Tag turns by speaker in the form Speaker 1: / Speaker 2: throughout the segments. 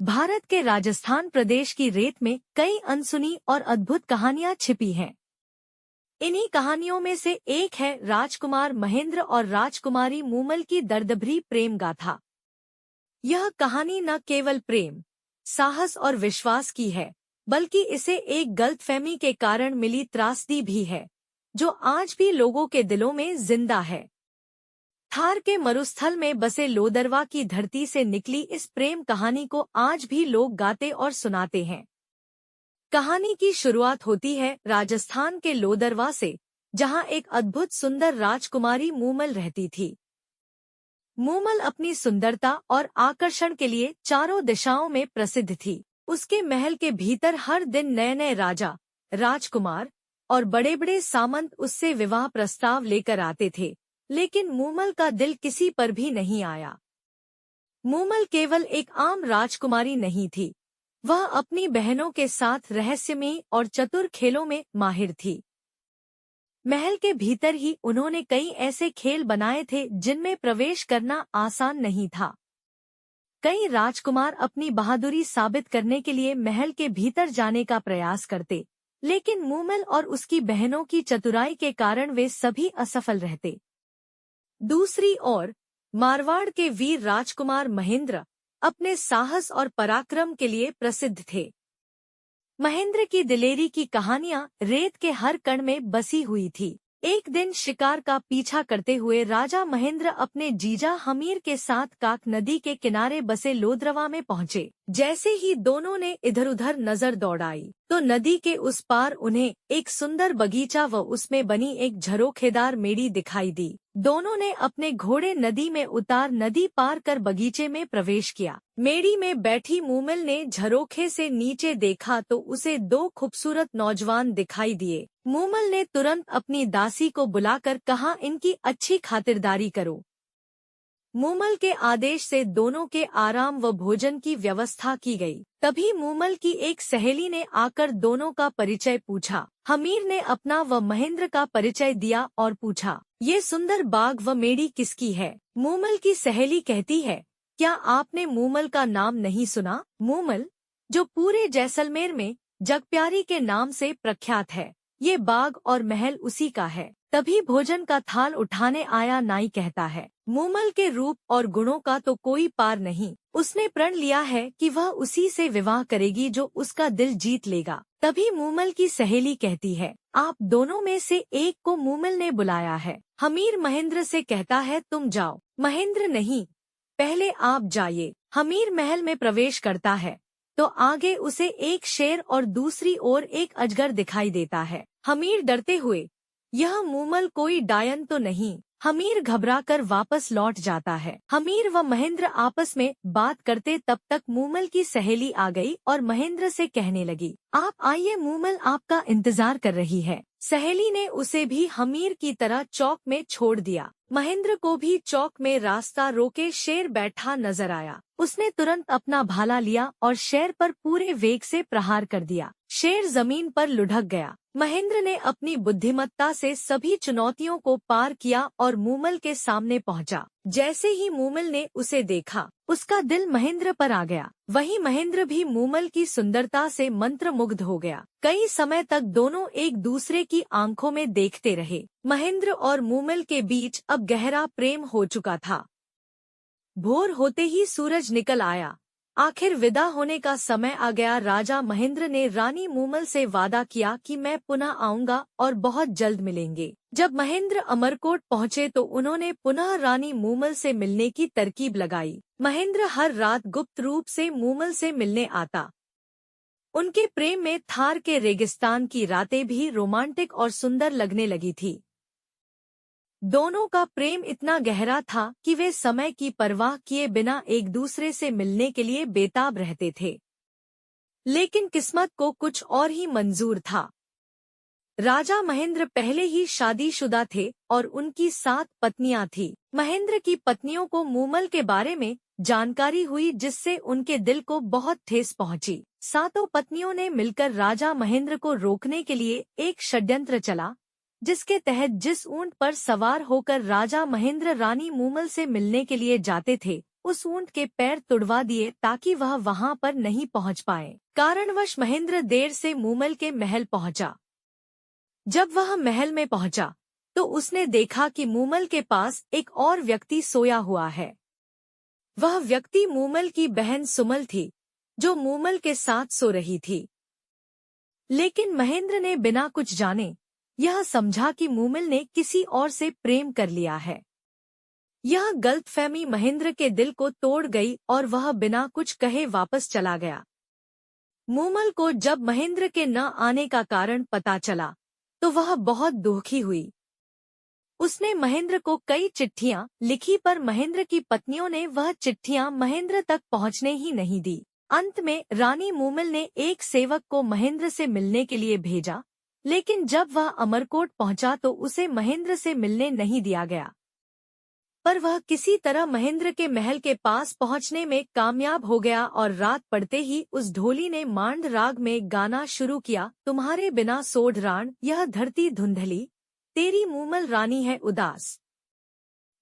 Speaker 1: भारत के राजस्थान प्रदेश की रेत में कई अनसुनी और अद्भुत कहानियां छिपी हैं। इन्हीं कहानियों में से एक है राजकुमार महेंद्र और राजकुमारी मूमल की दर्दभरी प्रेम गाथा। यह कहानी न केवल प्रेम, साहस और विश्वास की है, बल्कि इसे एक गलतफहमी के कारण मिली त्रासदी भी है, जो आज भी लोगों के दिलों में जिंदा है। थार के मरुस्थल में बसे लोदरवा की धरती से निकली इस प्रेम कहानी को आज भी लोग गाते और सुनाते हैं। कहानी की शुरुआत होती है राजस्थान के लोदरवा से, जहां एक अद्भुत सुंदर राजकुमारी मूमल रहती थी। मूमल अपनी सुंदरता और आकर्षण के लिए चारों दिशाओं में प्रसिद्ध थी। उसके महल के भीतर हर दिन नए नए राजा, राजकुमार और बड़े बड़े सामंत उससे विवाह प्रस्ताव लेकर आते थे, लेकिन मूमल का दिल किसी पर भी नहीं आया। मूमल केवल एक आम राजकुमारी नहीं थी, वह अपनी बहनों के साथ रहस्यमयी और चतुर खेलों में माहिर थी। महल के भीतर ही उन्होंने कई ऐसे खेल बनाए थे जिनमें प्रवेश करना आसान नहीं था। कई राजकुमार अपनी बहादुरी साबित करने के लिए महल के भीतर जाने का प्रयास करते, लेकिन मूमल और उसकी बहनों की चतुराई के कारण वे सभी असफल रहते। दूसरी ओर मारवाड़ के वीर राजकुमार महेंद्र अपने साहस और पराक्रम के लिए प्रसिद्ध थे। महेंद्र की दिलेरी की कहानियां रेत के हर कण में बसी हुई थी। एक दिन शिकार का पीछा करते हुए राजा महेंद्र अपने जीजा हमीर के साथ काक नदी के किनारे बसे लोदरवा में पहुंचे। जैसे ही दोनों ने इधर उधर नजर दौड़ाई, तो नदी के उस पार उन्हें एक सुंदर बगीचा व उसमें बनी एक झरोखेदार मेड़ी दिखाई दी। दोनों ने अपने घोड़े नदी में उतार नदी पार कर बगीचे में प्रवेश किया। मेड़ी में बैठी मूमल ने झरोखे से नीचे देखा तो उसे दो खूबसूरत नौजवान दिखाई दिए। मूमल ने तुरंत अपनी दासी को बुलाकर कहा, इनकी अच्छी खातिरदारी करो। मूमल के आदेश से दोनों के आराम व भोजन की व्यवस्था की गई। तभी मूमल की एक सहेली ने आकर दोनों का परिचय पूछा। हमीर ने अपना व महेंद्र का परिचय दिया और पूछा, ये सुंदर बाग व मेड़ी किसकी है? मूमल की सहेली कहती है, क्या आपने मूमल का नाम नहीं सुना? मूमल, जो पूरे जैसलमेर में जगप्यारी के नाम से प्रख्यात है, ये बाग और महल उसी का है। तभी भोजन का थाल उठाने आया नाई कहता है, मूमल के रूप और गुणों का तो कोई पार नहीं। उसने प्रण लिया है कि वह उसी से विवाह करेगी जो उसका दिल जीत लेगा। तभी मूमल की सहेली कहती है, आप दोनों में से एक को मूमल ने बुलाया है। हमीर महेंद्र से कहता है, तुम जाओ। महेंद्र, नहीं, पहले आप जाइए। हमीर महल में प्रवेश करता है तो आगे उसे एक शेर और दूसरी ओर एक अजगर दिखाई देता है। हमीर डरते हुए, यह मूमल कोई डायन तो नहीं? हमीर घबराकर वापस लौट जाता है। हमीर व महेंद्र आपस में बात करते तब तक मूमल की सहेली आ गई और महेंद्र से कहने लगी, आप आइए, मूमल आपका इंतजार कर रही है। सहेली ने उसे भी हमीर की तरह चौक में छोड़ दिया। महेंद्र को भी चौक में रास्ता रोके शेर बैठा नजर आया। उसने तुरंत अपना भाला लिया और शेर पर पूरे वेग से प्रहार कर दिया। शेर जमीन पर लुढ़क गया। महेंद्र ने अपनी बुद्धिमत्ता से सभी चुनौतियों को पार किया और मूमल के सामने पहुंचा। जैसे ही मूमल ने उसे देखा, उसका दिल महेंद्र पर आ गया। वहीं महेंद्र भी मूमल की सुंदरता से मंत्रमुग्ध हो गया। कई समय तक दोनों एक दूसरे की आंखों में देखते रहे। महेंद्र और मूमल के बीच अब गहरा प्रेम हो चुका था। भोर होते ही सूरज निकल आया। आखिर विदा होने का समय आ गया। राजा महेंद्र ने रानी मूमल से वादा किया कि मैं पुनः आऊंगा और बहुत जल्द मिलेंगे। जब महेंद्र अमरकोट पहुंचे तो उन्होंने पुनः रानी मूमल से मिलने की तरकीब लगाई। महेंद्र हर रात गुप्त रूप से मूमल से मिलने आता। उनके प्रेम में थार के रेगिस्तान की रातें भी रोमांटिक और सुंदर लगने लगी थी। दोनों का प्रेम इतना गहरा था कि वे समय की परवाह किए बिना एक दूसरे से मिलने के लिए बेताब रहते थे। लेकिन किस्मत को कुछ और ही मंजूर था। राजा महेंद्र पहले ही शादीशुदा थे और उनकी 7 पत्नियां थीं। महेंद्र की पत्नियों को मूमल के बारे में जानकारी हुई, जिससे उनके दिल को बहुत ठेस पहुंची। 7 पत्नियों ने मिलकर राजा महेंद्र को रोकने के लिए एक षड्यंत्र चला, जिसके तहत जिस ऊंट पर सवार होकर राजा महेंद्र रानी मूमल से मिलने के लिए जाते थे, उस ऊंट के पैर तुड़वा दिए ताकि वह वहां पर नहीं पहुंच पाए। कारणवश महेंद्र देर से मूमल के महल पहुंचा। जब वह महल में पहुंचा तो उसने देखा कि मूमल के पास एक और व्यक्ति सोया हुआ है। वह व्यक्ति मूमल की बहन सुमल थी, जो मूमल के साथ सो रही थी। लेकिन महेंद्र ने बिना कुछ जाने यह समझा कि मूमल ने किसी और से प्रेम कर लिया है। यह गलतफहमी महेंद्र के दिल को तोड़ गई और वह बिना कुछ कहे वापस चला गया। मूमल को जब महेंद्र के न आने का कारण पता चला तो वह बहुत दुखी हुई। उसने महेंद्र को कई चिट्ठियां लिखी, पर महेंद्र की पत्नियों ने वह चिट्ठियां महेंद्र तक पहुंचने ही नहीं दी। अंत में रानी मूमल ने एक सेवक को महेंद्र से मिलने के लिए भेजा, लेकिन जब वह अमरकोट पहुंचा तो उसे महेंद्र से मिलने नहीं दिया गया। पर वह किसी तरह महेंद्र के महल के पास पहुंचने में कामयाब हो गया और रात पड़ते ही उस ढोली ने मांड राग में गाना शुरू किया। तुम्हारे बिना सोढ़ राण यह धरती धुंधली, तेरी मूमल रानी है उदास।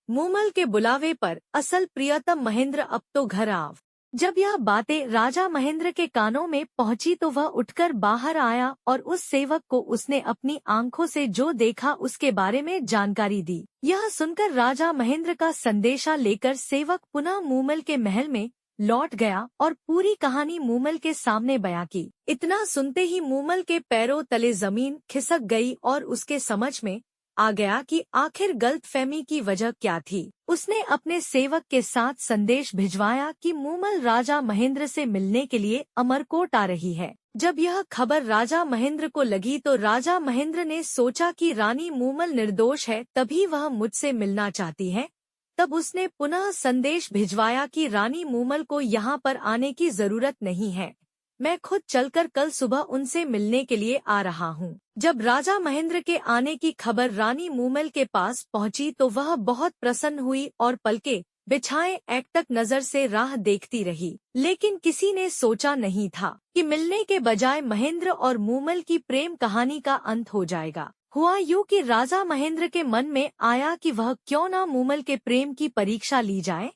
Speaker 1: मूमल के बुलावे पर असल प्रियतम महेंद्र अब तो घर आव। जब यह बातें राजा महेंद्र के कानों में पहुंची तो वह उठकर बाहर आया और उस सेवक को उसने अपनी आंखों से जो देखा उसके बारे में जानकारी दी। यह सुनकर राजा महेंद्र का संदेशा लेकर सेवक पुनः मूमल के महल में लौट गया और पूरी कहानी मूमल के सामने बयां की। इतना सुनते ही मूमल के पैरों तले जमीन खिसक गई और उसके समझ में आ गया कि आखिर गलतफहमी की वजह क्या थी। उसने अपने सेवक के साथ संदेश भिजवाया कि मूमल राजा महेंद्र से मिलने के लिए अमरकोट आ रही है। जब यह खबर राजा महेंद्र को लगी तो राजा महेंद्र ने सोचा कि रानी मूमल निर्दोष है, तभी वह मुझसे मिलना चाहती है। तब उसने पुनः संदेश भिजवाया कि रानी मूमल को यहाँ पर आने की जरूरत नहीं है, मैं खुद चलकर कल सुबह उनसे मिलने के लिए आ रहा हूँ। जब राजा महेंद्र के आने की खबर रानी मूमल के पास पहुंची तो वह बहुत प्रसन्न हुई और पलके बिछाए एकटक नजर से राह देखती रही। लेकिन किसी ने सोचा नहीं था कि मिलने के बजाय महेंद्र और मूमल की प्रेम कहानी का अंत हो जाएगा। हुआ यूं कि राजा महेंद्र के मन में आया कि वह क्यों न मूमल के प्रेम की परीक्षा ली जाए।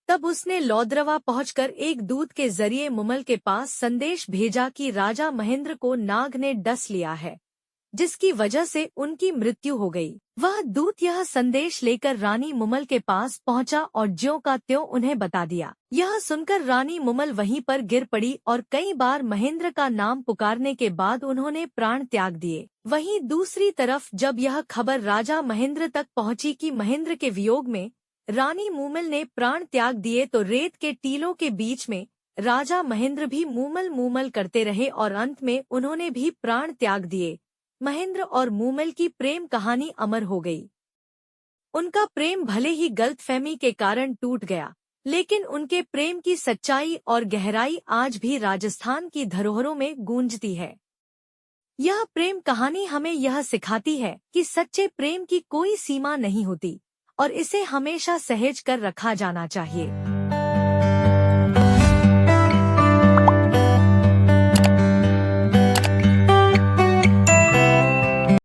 Speaker 1: तब उसने लौद्रवा पहुंचकर एक दूत के जरिए मूमल के पास संदेश भेजा कि राजा महेंद्र को नाग ने डस लिया है, जिसकी वजह से उनकी मृत्यु हो गई। वह दूत यह संदेश लेकर रानी मूमल के पास पहुंचा और ज्यों का त्यों उन्हें बता दिया। यह सुनकर रानी मूमल वहीं पर गिर पड़ी और कई बार महेंद्र का नाम पुकारने के बाद उन्होंने प्राण त्याग दिए। वहीं दूसरी तरफ जब यह खबर राजा महेंद्र तक पहुंची कि महेंद्र के वियोग में रानी मूमल ने प्राण त्याग दिए तो रेत के टीलों के बीच में राजा महेंद्र भी मूमल मूमल करते रहे और अंत में उन्होंने भी प्राण त्याग दिए। महेंद्र और मूमल की प्रेम कहानी अमर हो गई। उनका प्रेम भले ही गलतफहमी के कारण टूट गया, लेकिन उनके प्रेम की सच्चाई और गहराई आज भी राजस्थान की धरोहरों में गूंजती है। यह प्रेम कहानी हमें यह सिखाती है कि सच्चे प्रेम की कोई सीमा नहीं होती और इसे हमेशा सहेज कर रखा जाना चाहिए।